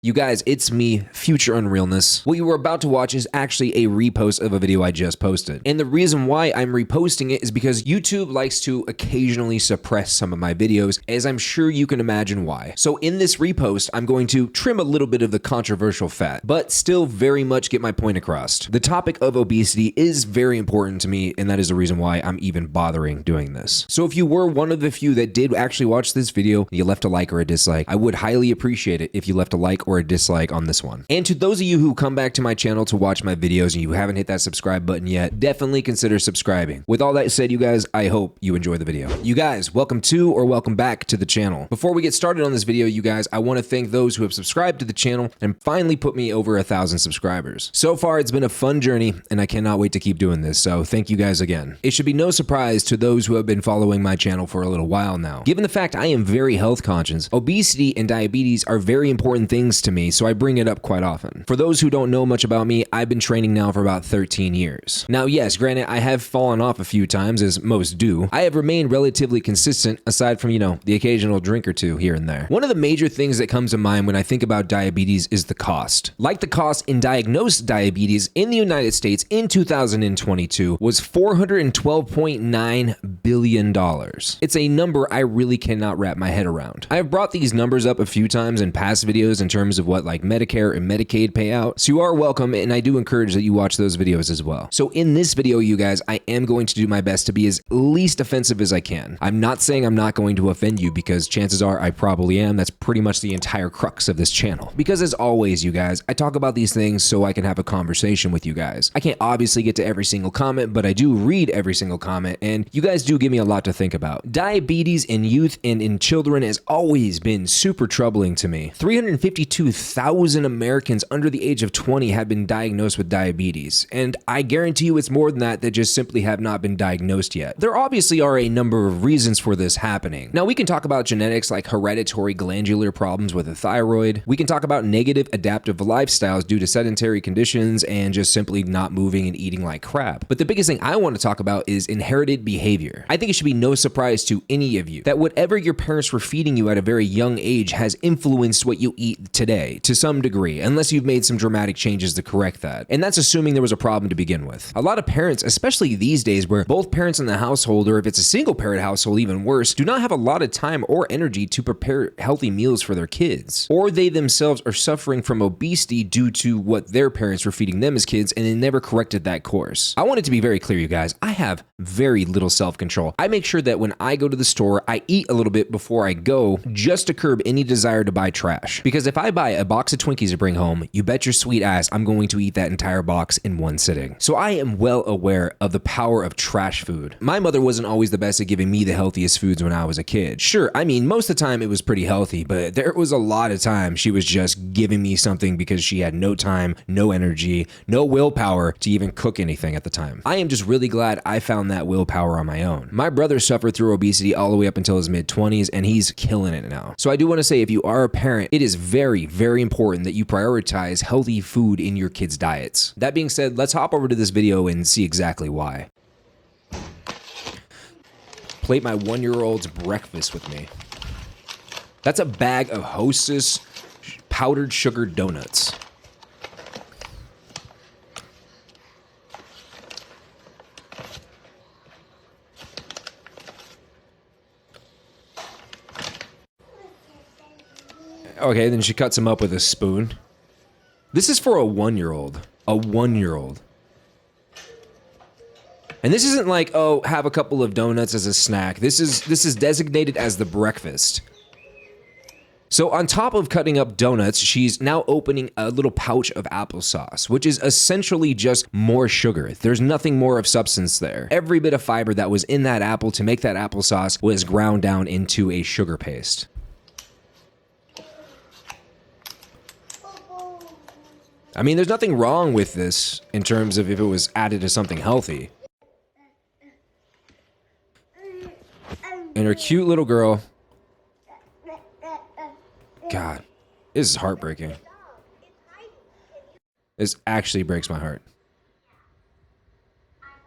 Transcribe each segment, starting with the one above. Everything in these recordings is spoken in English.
You guys, it's me, future Unreelness. What you were about to watch is actually a repost of a video I just posted. And the reason why I'm reposting it is because YouTube likes to occasionally suppress some of my videos, as I'm sure you can imagine why. So in this repost, I'm going to trim a little bit of the controversial fat, but still very much get my point across. The topic of obesity is very important to me, and that is the reason why I'm even bothering doing this. So if you were one of the few that did actually watch this video, you left a like or a dislike, I would highly appreciate it if you left a like or a dislike on this one. And to those of you who come back to my channel to watch my videos and you haven't hit that subscribe button yet, definitely consider subscribing. With all that said, you guys, I hope you enjoy the video. You guys, welcome to or welcome back to the channel. Before we get started on this video, you guys, I want to thank those who have subscribed to the channel and finally put me over 1,000 subscribers. So far, it's been a fun journey and I cannot wait to keep doing this, so thank you guys again. It should be no surprise to those who have been following my channel for a little while now. Given the fact I am very health conscious, obesity and diabetes are very important things to me, so I bring it up quite often. For those who don't know much about me, I've been training now for about 13 years. Now, yes, granted, I have fallen off a few times, as most do. I have remained relatively consistent, aside from, the occasional drink or two here and there. One of the major things that comes to mind when I think about diabetes is the cost. Like the cost in diagnosed diabetes in the United States in 2022 was $412.9 billion. It's a number I really cannot wrap my head around. I have brought these numbers up a few times in past videos in terms of what like Medicare and Medicaid pay out, so you are welcome, and I do encourage that you watch those videos as well. So in this video, you guys, I am going to do my best to be as least offensive as I can. I'm not saying I'm not going to offend you, because chances are I probably am. That's pretty much the entire crux of this channel. Because as always, you guys, I talk about these things so I can have a conversation with you guys. I can't obviously get to every single comment, but I do read every single comment, and you guys do give me a lot to think about. Diabetes in youth and in children has always been super troubling to me. 352,000 Americans under the age of 20 have been diagnosed with diabetes, and I guarantee you it's more than that just simply have not been diagnosed yet. There obviously are a number of reasons for this happening. Now, we can talk about genetics like hereditary glandular problems with the thyroid. We can talk about negative adaptive lifestyles due to sedentary conditions and just simply not moving and eating like crap. But the biggest thing I want to talk about is inherited behavior. I think it should be no surprise to any of you that whatever your parents were feeding you at a very young age has influenced what you eat today to some degree, unless you've made some dramatic changes to correct that. And that's assuming there was a problem to begin with. A lot of parents, especially these days where both parents in the household, or if it's a single parent household even worse, do not have a lot of time or energy to prepare healthy meals for their kids. Or they themselves are suffering from obesity due to what their parents were feeding them as kids, and they never corrected that course. I want it to be very clear, you guys, I have very little self-control. I make sure that when I go to the store, I eat a little bit before I go, just to curb any desire to buy trash. Because if I buy a box of Twinkies to bring home, you bet your sweet ass I'm going to eat that entire box in one sitting. So I am well aware of the power of trash food. My mother wasn't always the best at giving me the healthiest foods when I was a kid. Sure, I mean, most of the time it was pretty healthy, but there was a lot of times she was just giving me something because she had no time, no energy, no willpower to even cook anything at the time. I am just really glad I found that willpower on my own. My brother suffered through obesity all the way up until his mid-20s, and he's killing it now. So I do want to say, if you are a parent, it is very, very important that you prioritize healthy food in your kids' diets. That being said, let's hop over to this video and see exactly why. Plate my 1-year-old's breakfast with me. That's a bag of Hostess powdered sugar donuts. Okay, then she cuts them up with a spoon. This is for a 1-year-old. A 1-year-old. And this isn't like, oh, have a couple of donuts as a snack. This is designated as the breakfast. So on top of cutting up donuts, she's now opening a little pouch of applesauce, which is essentially just more sugar. There's nothing more of substance there. Every bit of fiber that was in that apple to make that applesauce was ground down into a sugar paste. I mean, there's nothing wrong with this in terms of if it was added to something healthy. And her cute little girl. God, this is heartbreaking. This actually breaks my heart.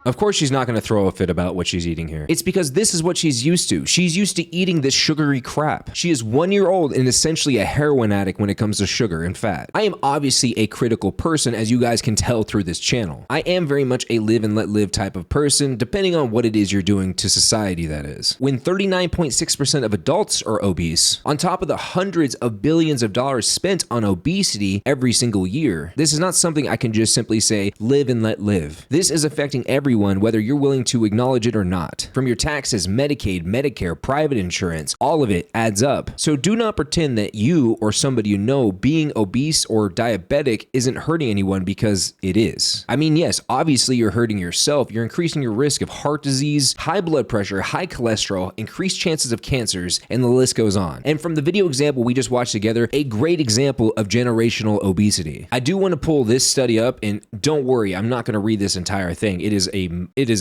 Of course, she's not going to throw a fit about what she's eating here. It's because this is what she's used to. She's used to eating this sugary crap. She is 1 year old and essentially a heroin addict when it comes to sugar and fat. I am obviously a critical person, as you guys can tell through this channel. I am very much a live and let live type of person, depending on what it is you're doing to society, that is. When 39.6% of adults are obese, on top of the hundreds of billions of dollars spent on obesity every single year, this is not something I can just simply say, live and let live. This is affecting everyone, whether you're willing to acknowledge it or not. From your taxes, Medicaid, Medicare, private insurance, all of it adds up. So do not pretend that you or somebody you know being obese or diabetic isn't hurting anyone, because it is. I mean, yes, obviously you're hurting yourself. You're increasing your risk of heart disease, high blood pressure, high cholesterol, increased chances of cancers, and the list goes on. And from the video example we just watched together, a great example of generational obesity. I do want to pull this study up, and don't worry, I'm not going to read this entire thing. It is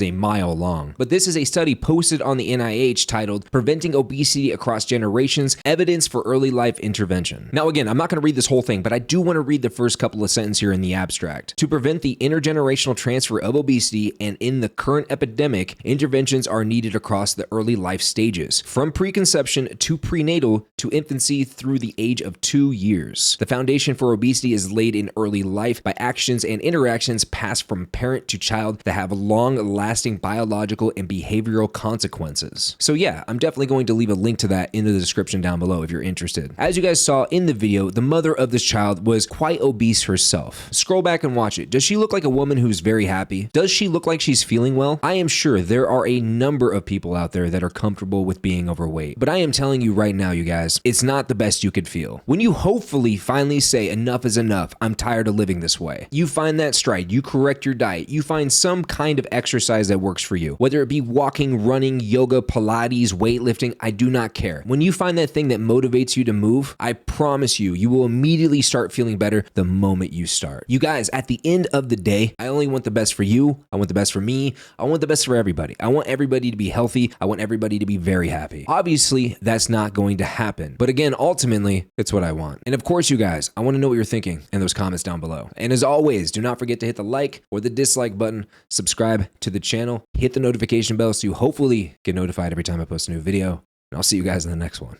a mile long. But this is a study posted on the NIH titled "Preventing Obesity Across Generations: Evidence for Early Life Intervention." Now again, I'm not going to read this whole thing, but I do want to read the first couple of sentences here in the abstract. To prevent the intergenerational transfer of obesity and in the current epidemic, interventions are needed across the early life stages, from preconception to prenatal to infancy through the age of 2 years. The foundation for obesity is laid in early life by actions and interactions passed from parent to child that have long-lasting biological and behavioral consequences. So yeah, I'm definitely going to leave a link to that in the description down below if you're interested. As you guys saw in the video, the mother of this child was quite obese herself. Scroll back and watch it. Does she look like a woman who's very happy? Does she look like she's feeling well? I am sure there are a number of people out there that are comfortable with being overweight, but I am telling you right now, you guys, it's not the best you could feel. When you hopefully finally say enough is enough, I'm tired of living this way, you find that stride, you correct your diet, you find some kind of exercise that works for you, whether it be walking, running, yoga, Pilates, weightlifting, I do not care. When you find that thing that motivates you to move, I promise you, you will immediately start feeling better the moment you start. You guys, at the end of the day, I only want the best for you. I want the best for me. I want the best for everybody. I want everybody to be healthy. I want everybody to be very happy. Obviously, that's not going to happen. But again, ultimately, it's what I want. And of course, you guys, I want to know what you're thinking in those comments down below. And as always, do not forget to hit the like or the dislike button, subscribe to the channel, hit the notification bell so you hopefully get notified every time I post a new video. And I'll see you guys in the next one.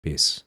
Peace.